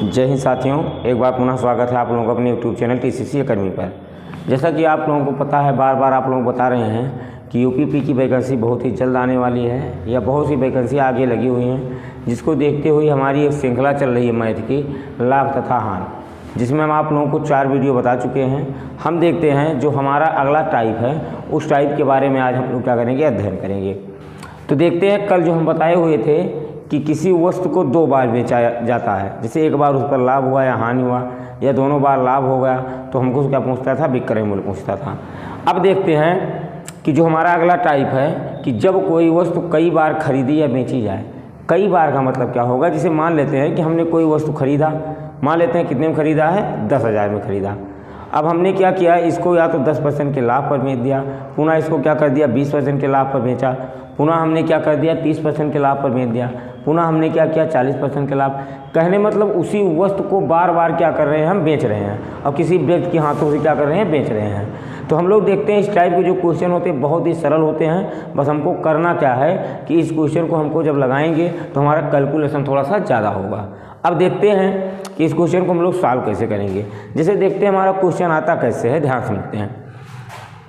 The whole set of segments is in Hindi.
जय हिंद साथियों, एक बार पुनः स्वागत है आप लोगों का अपने यूट्यूब चैनल TCC अकेडमी पर। जैसा कि आप लोगों को पता है, बार बार आप लोग बता रहे हैं कि यूपीपी की वैकेंसी बहुत ही जल्द आने वाली है या बहुत सी वैकेंसी आगे लगी हुई हैं, जिसको देखते हुए हमारी एक श्रृंखला चल रही है मैथ की लाभ तथा हानि, जिसमें हम आप लोगों को 4 वीडियो बता चुके हैं। हम देखते हैं जो हमारा अगला टाइप है, उस टाइप के बारे में आज हम लोग क्या करेंगे, अध्ययन करेंगे। तो देखते हैं, कल जो हम बताए हुए थे कि किसी वस्तु को 2 बार बेचा जाता है, जैसे एक बार उस पर लाभ हुआ या हानि हुआ, या दोनों बार लाभ हो गया तो हमको क्या पूछता था, विक्रय मूल्य पूछता था। अब देखते हैं कि जो हमारा अगला टाइप है कि जब कोई वस्तु कई बार खरीदी या बेची जाए। कई बार का मतलब क्या होगा, जिसे मान लेते हैं कि हमने कोई वस्तु खरीदा, मान लेते हैं कितने में खरीदा है, 10,000 में खरीदा। अब हमने क्या किया, इसको या तो 10% के लाभ पर बेच दिया, पुनः इसको क्या कर दिया, 20% के लाभ पर बेचा, पुनः हमने क्या कर दिया, 30% के लाभ पर बेच दिया, पुनः हमने क्या किया, 40% के लाभ। कहने मतलब उसी वस्तु को बार बार क्या कर रहे हैं, हम बेच रहे हैं और किसी व्यक्ति के हाथों से क्या कर रहे हैं, बेच रहे हैं। तो हम लोग देखते हैं इस टाइप के जो क्वेश्चन होते हैं बहुत ही सरल होते हैं। बस हमको करना क्या है कि इस क्वेश्चन को हमको जब लगाएंगे तो हमारा कैलकुलेशन थोड़ा सा ज़्यादा होगा। अब देखते हैं कि इस क्वेश्चन को हम लोग सॉल्व कैसे करेंगे। जैसे देखते हैं हमारा क्वेश्चन आता कैसे है, ध्यान समझते हैं।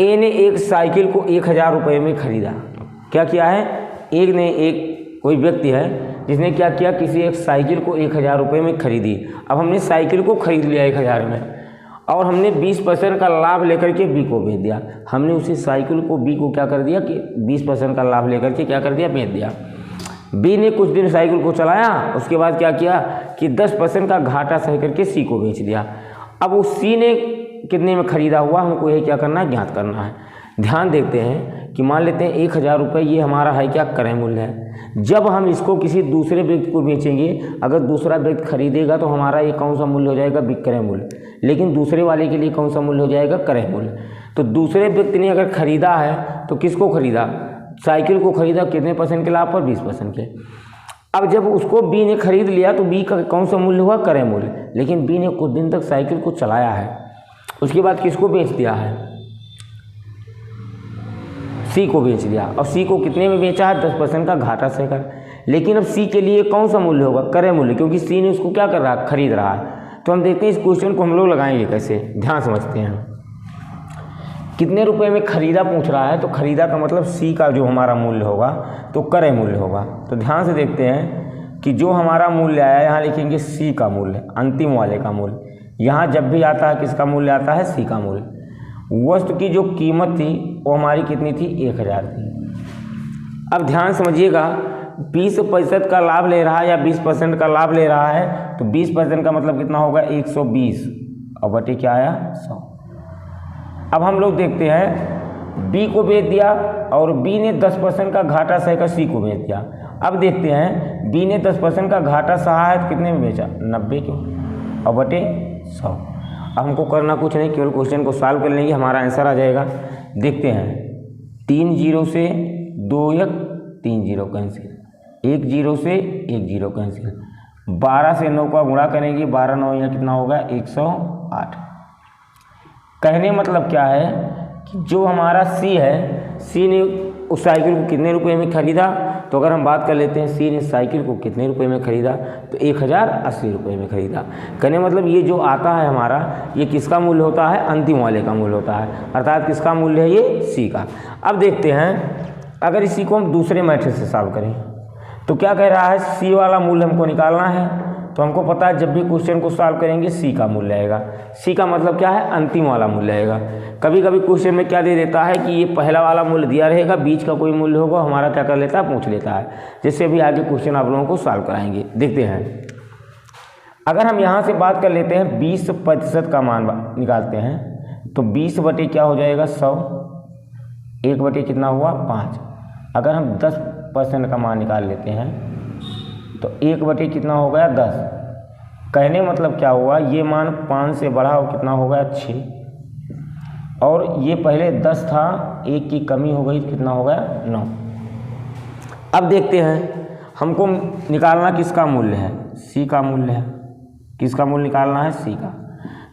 ए ने एक साइकिल को 1,000 रुपये में खरीदा। क्या किया है, एक कोई व्यक्ति है जिसने क्या किया, किसी एक साइकिल को 1,000 रुपये में खरीदी। अब हमने साइकिल को खरीद लिया 1,000 में और हमने 20% का लाभ लेकर के बी को बेच दिया। हमने उसी साइकिल को बी को क्या कर दिया कि 20% का लाभ लेकर के क्या कर दिया, बेच दिया। बी ने कुछ दिन साइकिल को चलाया, उसके बाद क्या किया कि 10% का घाटा सह करके सी को बेच दिया। अब उस सी ने कितने में खरीदा हुआ, हमको ये क्या करना है, ज्ञात करना है। ध्यान देखते हैं कि मान लेते हैं 1,000 रुपये ये हमारा है क्या, क्रय मूल्य है। जब हम इसको किसी दूसरे व्यक्ति को बेचेंगे, अगर दूसरा व्यक्ति खरीदेगा तो हमारा ये कौन सा मूल्य हो जाएगा, विक्रय मूल्य। लेकिन दूसरे वाले के लिए कौन सा मूल्य हो जाएगा, क्रय मूल्य। तो दूसरे व्यक्ति ने अगर खरीदा है तो किसको खरीदा, साइकिल को खरीदा, कितने % के लाभ पर, 20% के। अब जब उसको बी ने खरीद लिया तो बी का कौन सा मूल्य हुआ, क्रय मूल्य। लेकिन बी ने कुछ दिन तक साइकिल को चलाया है, उसके बाद किसको बेच दिया है, सी को बेच दिया। और सी को कितने में बेचा है, 10% का घाटा सहकर। लेकिन अब सी के लिए कौन सा मूल्य होगा, क्रय मूल्य, क्योंकि सी ने उसको क्या कर रहा है, खरीद रहा है। तो हम देखते हैं इस क्वेश्चन को हम लोग लगाएंगे कैसे, ध्यान समझते हैं। कितने रुपए में खरीदा पूछ रहा है, तो खरीदा का मतलब सी का जो हमारा मूल्य होगा तो क्रय मूल्य होगा। तो ध्यान से देखते हैं कि जो हमारा मूल्य आया, यहाँ लिखेंगे सी का मूल्य, अंतिम वाले का मूल्य। यहाँ जब भी आता है किसका मूल्य आता है, सी का मूल्य। वस्तु की जो कीमत थी वो हमारी कितनी थी, 1,000 थी। अब ध्यान समझिएगा, 20% का लाभ ले रहा है या 20% का लाभ ले रहा है, तो 20% का मतलब कितना होगा, 120 और बटे क्या आया, 100। अब हम लोग देखते हैं बी को बेच दिया और बी ने 10% का घाटा सहकर सी को बेच दिया। अब देखते हैं बी ने 10% का घाटा सहा है तो कितने में बेचा, 90 क्यों और बटे 100। अब हमको करना कुछ नहीं, केवल क्वेश्चन को सॉल्व कर लेंगे, हमारा आंसर आ जाएगा। देखते हैं 3 0 से 2 1 3 0 कैंसिल, 1 0 से 1 0 कैंसिल, 12 से 9 का गुणा करेंगे, 12 9 यहाँ कितना होगा, 108। कहने मतलब क्या है कि जो हमारा सी है, सी ने उस साइकिल को कितने रुपए में खरीदा, तो अगर हम बात कर लेते हैं सी ने साइकिल को कितने रुपए में खरीदा, तो 1,080 रुपये में खरीदा। कहने मतलब ये जो आता है हमारा, ये किसका मूल्य होता है, अंतिम वाले का मूल्य होता है, अर्थात किसका मूल्य है, ये सी का। अब देखते हैं अगर इसी को हम दूसरे मेथड से सॉल्व करें तो क्या कह रहा है, सी वाला मूल्य हमको निकालना है। तो हमको पता है जब भी क्वेश्चन को सॉल्व करेंगे सी का मूल्य आएगा। सी का मतलब क्या है, अंतिम वाला मूल्य आएगा। कभी कभी क्वेश्चन में क्या दे देता है कि ये पहला वाला मूल्य दिया रहेगा, बीच का कोई मूल्य होगा, हमारा क्या कर लेता है, पूछ लेता है। जिससे भी आगे क्वेश्चन आप लोगों को सॉल्व कराएंगे। देखते हैं, अगर हम यहाँ से बात कर लेते हैं 20% का मान निकालते हैं, तो 20 बटे क्या हो जाएगा, 100, 1 बटे कितना हुआ, 5। अगर हम 10% का मान निकाल लेते हैं तो 1 बटे कितना हो गया, 10। कहने मतलब क्या हुआ, ये मान 5 से बढ़ा और कितना हो गया, 6, और ये पहले 10 था, 1 की कमी हो गई, कितना हो गया, 9। अब देखते हैं हमको निकालना किसका मूल्य है, सी का मूल्य है। किसका मूल्य निकालना है, सी का।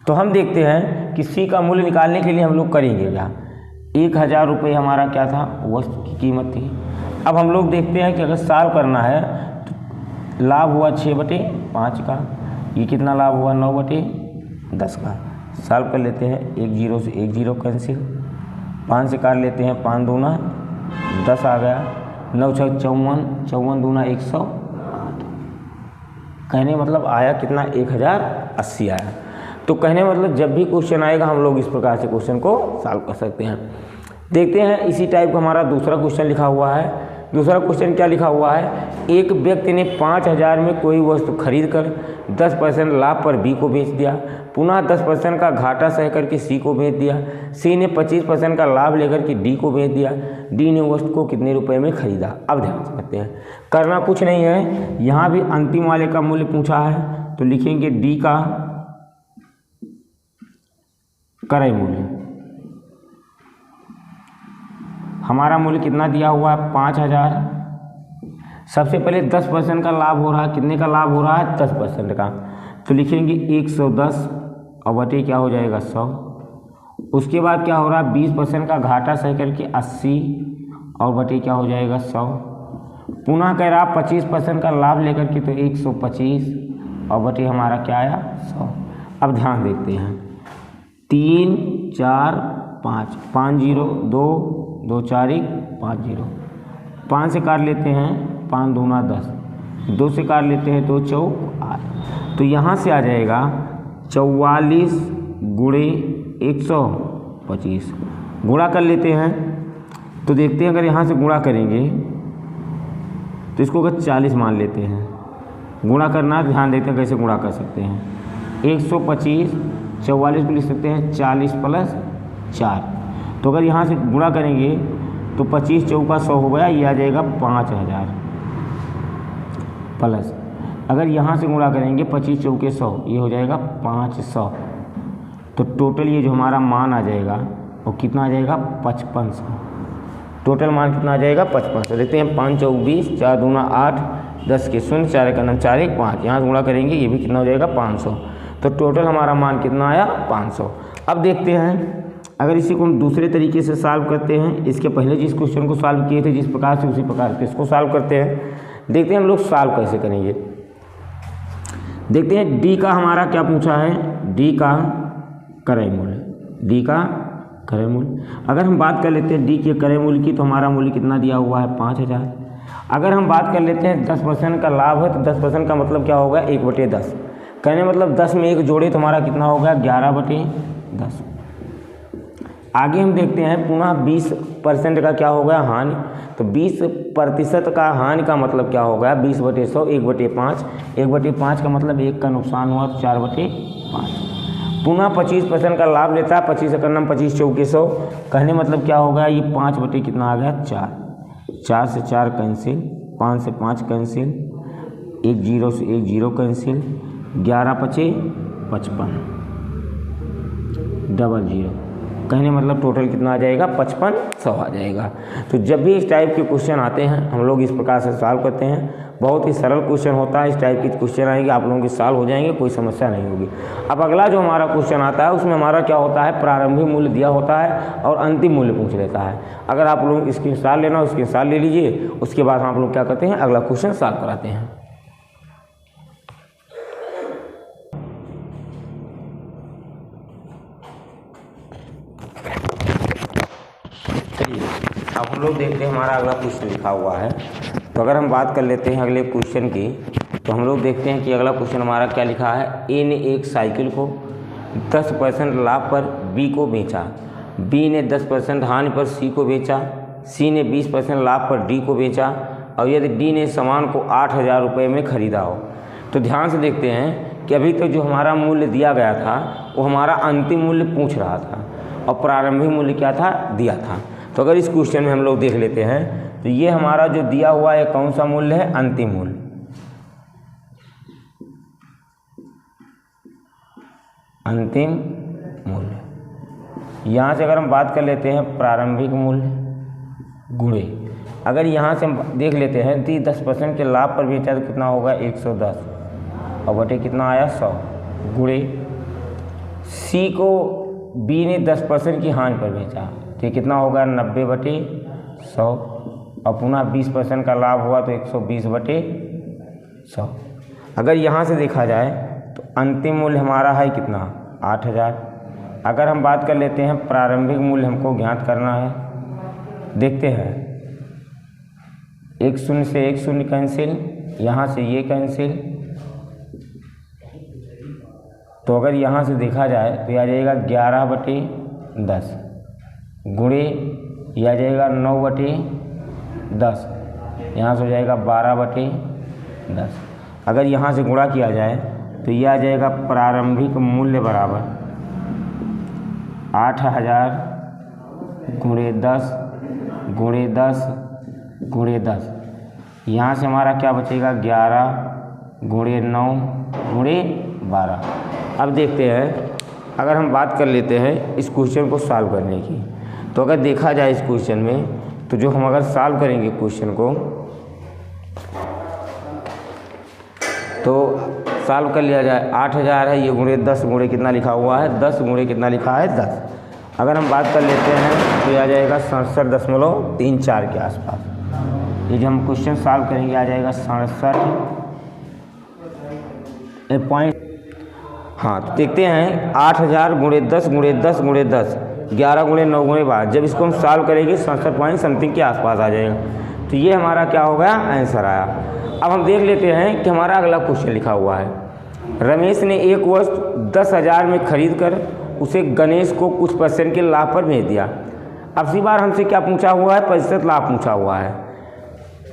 तो हम देखते हैं कि सी का मूल्य निकालने के लिए हम लोग करेंगे क्या, 1,000 रुपये हमारा क्या था, वस्तु की कीमत थी। अब हम लोग देखते हैं कि अगर सॉल्व करना है तो लाभ हुआ 6/5 का, ये कितना लाभ हुआ 9/10 का। सॉल्व कर लेते हैं, 1 0 से 1 0 कैंसिल, 5 से काट लेते हैं, 5 दूना 10 आ गया, 9 6 54, 54 दूना 108। कहने मतलब आया कितना 1080 आया। तो कहने मतलब जब भी क्वेश्चन आएगा हम लोग इस प्रकार से क्वेश्चन को सॉल्व कर सकते हैं। देखते हैं इसी टाइप का हमारा दूसरा क्वेश्चन लिखा हुआ है। दूसरा क्वेश्चन क्या लिखा हुआ है, एक व्यक्ति ने 5000 में कोई वस्तु खरीद कर 10% लाभ पर बी को बेच दिया, पुनः 10% का घाटा सह करके सी को बेच दिया, सी ने 25% का लाभ लेकर के डी को बेच दिया, डी ने वस्तु को कितने रुपए में खरीदा। अब ध्यान से करते हैं, करना कुछ नहीं है, यहाँ भी अंतिम वाले का मूल्य पूछा है तो लिखेंगे डी का क्रय मूल्य। हमारा मूल्य कितना दिया हुआ है 5000। सबसे पहले 10% का लाभ हो रहा है, कितने का लाभ हो रहा है 10% का, तो लिखेंगे 110 और बटे क्या हो जाएगा 100। उसके बाद क्या हो रहा है 20% का घाटा सह करके 80 और बटे क्या हो जाएगा 100। पुनः कह रहा 25% का लाभ लेकर के तो 125 और बटे हमारा क्या आया 100। अब ध्यान देखते हैं, 3 4 5, 5 0 2 2 4 1 5 0, 5 से काट लेते हैं, 5 दूना 10, 2 से काट लेते हैं 2 चौक 8, तो यहाँ से आ जाएगा 44 गुणे 125। गुणा कर लेते हैं तो देखते हैं अगर यहाँ से गुणा करेंगे तो इसको अगर 40 मान लेते हैं, गुणा करना ध्यान देते हैं कैसे गुणा कर सकते हैं। 125 44 को लिख सकते हैं 40 + 4, तो अगर यहाँ से गुणा करेंगे तो 25 चौका 100 हो गया, ये आ जाएगा 5000 प्लस अगर यहाँ से गुणा करेंगे 25 चौके 100, ये हो जाएगा 500। तो टोटल ये जो हमारा मान आ जाएगा वो कितना आ जाएगा 5500। टोटल मान कितना आ जाएगा 5500। देखते हैं 5 चौक 20, 4 दूना 8, 10 के 0, 4 एक 4 1 5, यहाँ से गुणा करेंगे ये भी कितना हो जाएगा 500। तो टोटल हमारा मान कितना आया 500। अब देखते हैं अगर इसी को हम दूसरे तरीके से सॉल्व करते हैं, इसके पहले जिस क्वेश्चन को सॉल्व किए थे जिस प्रकार से उसी प्रकार से इसको सॉल्व करते हैं। देखते हैं हम लोग सॉल्व कैसे करेंगे। देखते हैं डी का हमारा क्या पूछा है, डी का क्रय मूल्य, डी का क्रय मूल्य। अगर हम बात कर लेते हैं डी के क्रय मूल्य की तो हमारा मूल्य कितना दिया हुआ है 5000। अगर हम बात कर लेते हैं 10% का लाभ है तो 10% का मतलब क्या होगा 1/10। कहने मतलब 10 में 1 जोड़े तो हमारा कितना होगा 11/10। आगे हम देखते हैं पुनः 20% का क्या होगा हानि, तो 20% का हानि का मतलब क्या होगा 20/100 1/5, 1/5 का मतलब 1 का नुकसान हुआ 4/5। पुनः 25% का लाभ लेता है, 25 का नाम 25 चौके 100, कहने मतलब क्या होगा ये 5 कितना आ गया 4, 4 से 4 कैंसिल, 5 से 5 कैंसिल, 1 0 से 1 0 कैंसिल, 11 5 55 00, कहने मतलब टोटल कितना आ जाएगा 5500 आ जाएगा। तो जब भी इस टाइप के क्वेश्चन आते हैं हम लोग इस प्रकार से सॉल्व करते हैं। बहुत ही सरल क्वेश्चन होता है, इस टाइप के क्वेश्चन आएंगे आप लोगों के सॉल्व हो जाएंगे, कोई समस्या नहीं होगी। अब अगला जो हमारा क्वेश्चन आता है उसमें हमारा क्या होता है प्रारंभिक मूल्य दिया होता है और अंतिम मूल्य पूछ लेता है। अगर आप लोग इसकी साल लेना उसकी साल ले लीजिए, उसके बाद आप लोग क्या करते हैं अगला क्वेश्चन सॉल्व कराते हैं। अब हम लोग देखते हैं हमारा अगला क्वेश्चन लिखा हुआ है। तो अगर हम बात कर लेते हैं अगले क्वेश्चन की तो हम लोग देखते हैं कि अगला क्वेश्चन हमारा क्या लिखा है। ए ने एक साइकिल को 10% लाभ पर बी को बेचा, बी ने 10% हानि पर सी को बेचा, सी ने 20% लाभ पर डी को बेचा और यदि डी ने सामान को 8000 रुपये में खरीदा हो। तो ध्यान से देखते हैं कि अभी तो जो हमारा मूल्य दिया गया था वो हमारा अंतिम मूल्य पूछ रहा था और प्रारंभिक मूल्य क्या था दिया था। तो अगर इस क्वेश्चन में हम लोग देख लेते हैं तो ये हमारा जो दिया हुआ है कौन सा मूल्य है अंतिम मूल्य। अंतिम मूल्य यहाँ से अगर हम बात कर लेते हैं प्रारंभिक मूल्य गुणे, अगर यहाँ से हम देख लेते हैं तो 10% के लाभ पर बेचा तो कितना होगा 110 और बटे कितना आया 100 गुणे सी को बी ने 10% की हानि पर बेचा तो कितना होगा 90/100 और पुनः 20% का लाभ हुआ तो 120/100। अगर यहाँ से देखा जाए तो अंतिम मूल्य हमारा है कितना 8000। अगर हम बात कर लेते हैं प्रारंभिक मूल्य हमको ज्ञात करना है, देखते हैं एक शून्य से एक शून्य कैंसिल, यहाँ से ये कैंसिल, तो अगर यहाँ से देखा जाए तो आ जाएगा 11/10 गुणे यह आ जाएगा 9/10, यहाँ से हो जाएगा 12/10। अगर यहाँ से गुणा किया जाए तो यह आ जाएगा प्रारंभिक मूल्य बराबर 8000 गुणे 10 गुणे 10 गुणे 10। यहाँ से हमारा क्या बचेगा 11 गुणे 9 गुणे 12। अब देखते हैं, अगर हम बात कर लेते हैं इस क्वेश्चन को सॉल्व करने की, तो अगर देखा जाए इस क्वेश्चन में, तो जो हम अगर सॉल्व करेंगे क्वेश्चन को, तो सॉल्व कर लिया जाए 8000 है, ये गुणे 10 गुणे कितना लिखा हुआ है 10 गुणे कितना लिखा है 10। अगर हम बात कर लेते हैं तो आ जाएगा 67.34 के आसपास। ये जो हम क्वेश्चन सॉल्व करेंगे आ जाएगा 67 पॉइंट। हाँ, तो देखते हैं 8000 गुणे 10 गुणे 10 गुणे 10 11 गुणे 9 गुणे 12, जब इसको हम सॉल्व करेंगे 67 पॉइंट समथिंग के आसपास आ जाएगा। तो ये हमारा क्या हो गया, आंसर आया। अब हम देख लेते हैं कि हमारा अगला क्वेश्चन लिखा हुआ है, रमेश ने एक वस्तु 10,000 में खरीद कर उसे गणेश को कुछ % के लाभ पर भेज दिया। अब इसी बार हमसे क्या पूछा हुआ है, प्रतिशत लाभ पूछा हुआ है।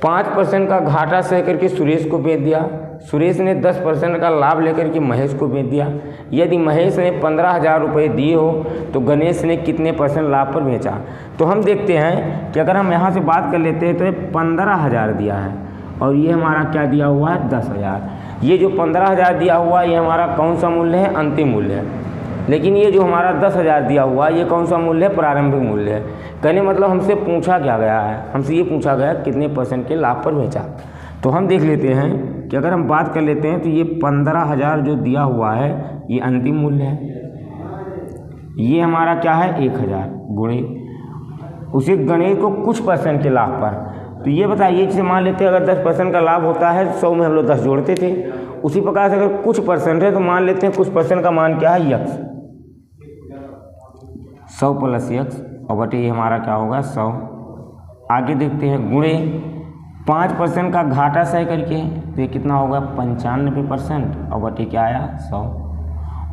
5% का घाटा सह करके सुरेश को बेच दिया, सुरेश ने 10% का लाभ लेकर के महेश को बेच दिया। यदि महेश ने 15,000 रुपये दिए हो तो गणेश ने कितने % लाभ पर बेचा। तो हम देखते हैं कि अगर हम यहाँ से बात कर लेते हैं तो ये 15,000 दिया है और ये हमारा क्या दिया हुआ है 10,000। ये जो 15,000 दिया हुआ है ये हमारा कौन सा मूल्य है, अंतिम मूल्य है। लेकिन ये जो हमारा 10,000 दिया हुआ है ये कौन सा मूल्य है, प्रारंभिक मूल्य है। कहने मतलब हमसे पूछा क्या गया है, हमसे ये पूछा गया कितने % के लाभ पर बेचा। तो हम देख लेते हैं कि अगर हम बात कर लेते हैं तो ये 15,000 जो दिया हुआ है ये अंतिम मूल्य है। ये हमारा क्या है 1,000 गुणे उसे गणेश को कुछ % के लाभ पर। तो ये बताइए, जैसे मान लेते हैं अगर 10% का लाभ होता है 100 में हम लोग 10 जोड़ते थे, उसी प्रकार से अगर कुछ % है तो मान लेते हैं कुछ % का मान क्या है यक्स, 100 + यक्स और बटे ये हमारा क्या होगा 100। आगे देखते हैं गुणे 5% का घाटा सह करके, तो ये कितना होगा 95% और बटे क्या आया 100।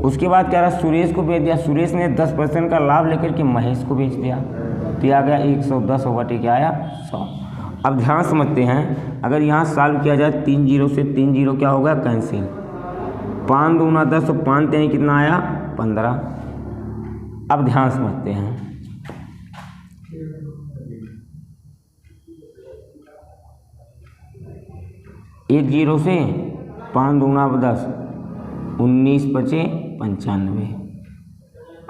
उसके बाद क्या रहा, सुरेश को बेच दिया, सुरेश ने 10% का लाभ लेकर के महेश को बेच दिया, तो आ गया 110 और बटे क्या आया 100। अब ध्यान समझते हैं, अगर यहाँ सॉल्व किया जाए 3 0 से 3 0 क्या होगा कैंसिल, 5 दूना 10 और 5 3 कितना आया 15। अब ध्यान समझते हैं, एक 0 से 5 दूना 10 19 5 95।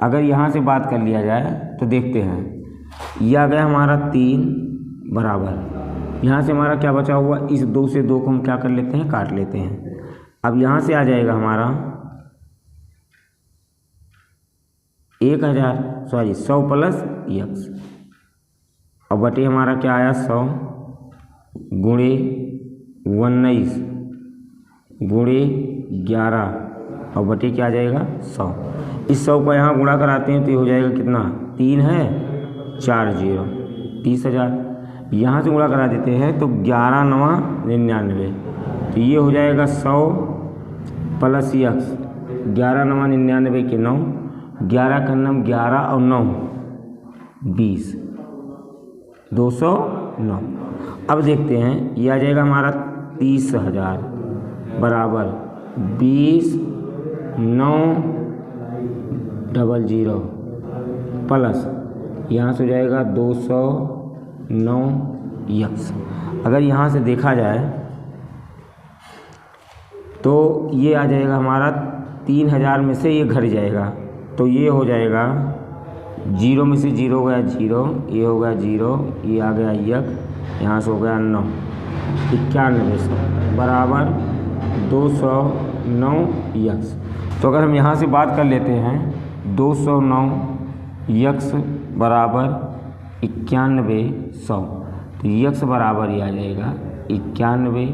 अगर यहाँ से बात कर लिया जाए तो देखते हैं यह आ गया हमारा 3 बराबर, यहाँ से हमारा क्या बचा हुआ, इस 2 से 2 को हम क्या कर लेते हैं काट लेते हैं। अब यहाँ से आ जाएगा हमारा 100 + यक्स और बटे हमारा क्या आया 100 गुणे 19 गुणे 11 और बटे क्या आ जाएगा 100। इस 100 को यहाँ गुणा कराते हैं तो ये हो जाएगा कितना, 3 है 4 0 30,000। यहाँ से गुणा करा देते हैं तो 11 9 99, तो ये हो जाएगा 100 + यक्स, 11 9 99 के 9, 11 का 9 11 और 9 20 209। अब देखते हैं ये आ जाएगा हमारा 30,000 बराबर 20 9 00 प्लस यहाँ से हो जाएगा 209 यक्स। अगर यहाँ से देखा जाए तो ये आ जाएगा हमारा 3,000 में से ये घट जाएगा, तो ये हो जाएगा 0 में से 0 हो गया 0, ये हो गया 0, ये आ गया यक, यहाँ से हो गया 9 91 बराबर 209 यक्स। तो अगर हम यहाँ से बात कर लेते हैं 209 यक्स बराबर 9100, तो यक्स बराबर ये आ जाएगा 91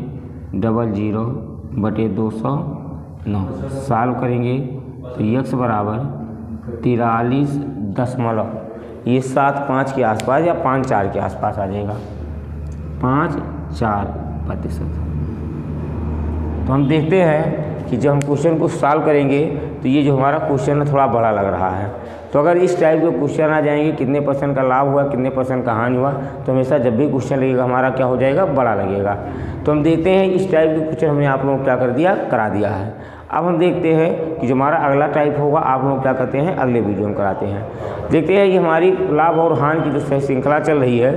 00 बटे 200 9 सॉल्व करेंगे तो x बराबर 43 ये 7.5 के आसपास या 5.4 के आसपास आ जाएगा, 5.4%। तो हम देखते हैं कि जब हम क्वेश्चन को सॉल्व करेंगे तो ये जो हमारा क्वेश्चन है थोड़ा बड़ा लग रहा है। तो अगर इस टाइप के क्वेश्चन आ जाएंगे कितने % का लाभ हुआ, कितने % का हानि हुआ, तो हमेशा जब भी क्वेश्चन लगेगा हमारा क्या हो जाएगा, बड़ा लगेगा। तो हम देखते हैं इस टाइप के क्वेश्चन हमने आप लोगों को क्या कर दिया, करा दिया है। अब हम देखते हैं कि जो हमारा अगला टाइप होगा आप लोग क्या करते हैं, अगले वीडियो में कराते हैं। देखते हैं ये हमारी लाभ और हानि की जो श्रृंखला चल रही है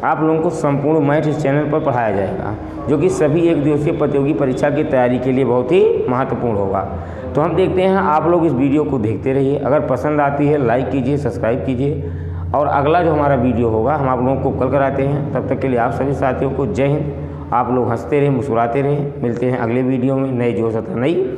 आप लोगों को संपूर्ण मैथ इस चैनल पर पढ़ाया जाएगा, जो कि सभी एक दिवसीय प्रतियोगी परीक्षा की तैयारी के लिए बहुत ही महत्वपूर्ण होगा। तो हम देखते हैं आप लोग इस वीडियो को देखते रहिए, अगर पसंद आती है लाइक कीजिए, सब्सक्राइब कीजिए, और अगला जो हमारा वीडियो होगा हम आप लोगों को कल कराते हैं। तब तक के लिए आप सभी साथियों को जय हिंद। आप लोग हंसते रहें, मुस्कुराते रहें। मिलते हैं अगले वीडियो में नए जोश तथा नई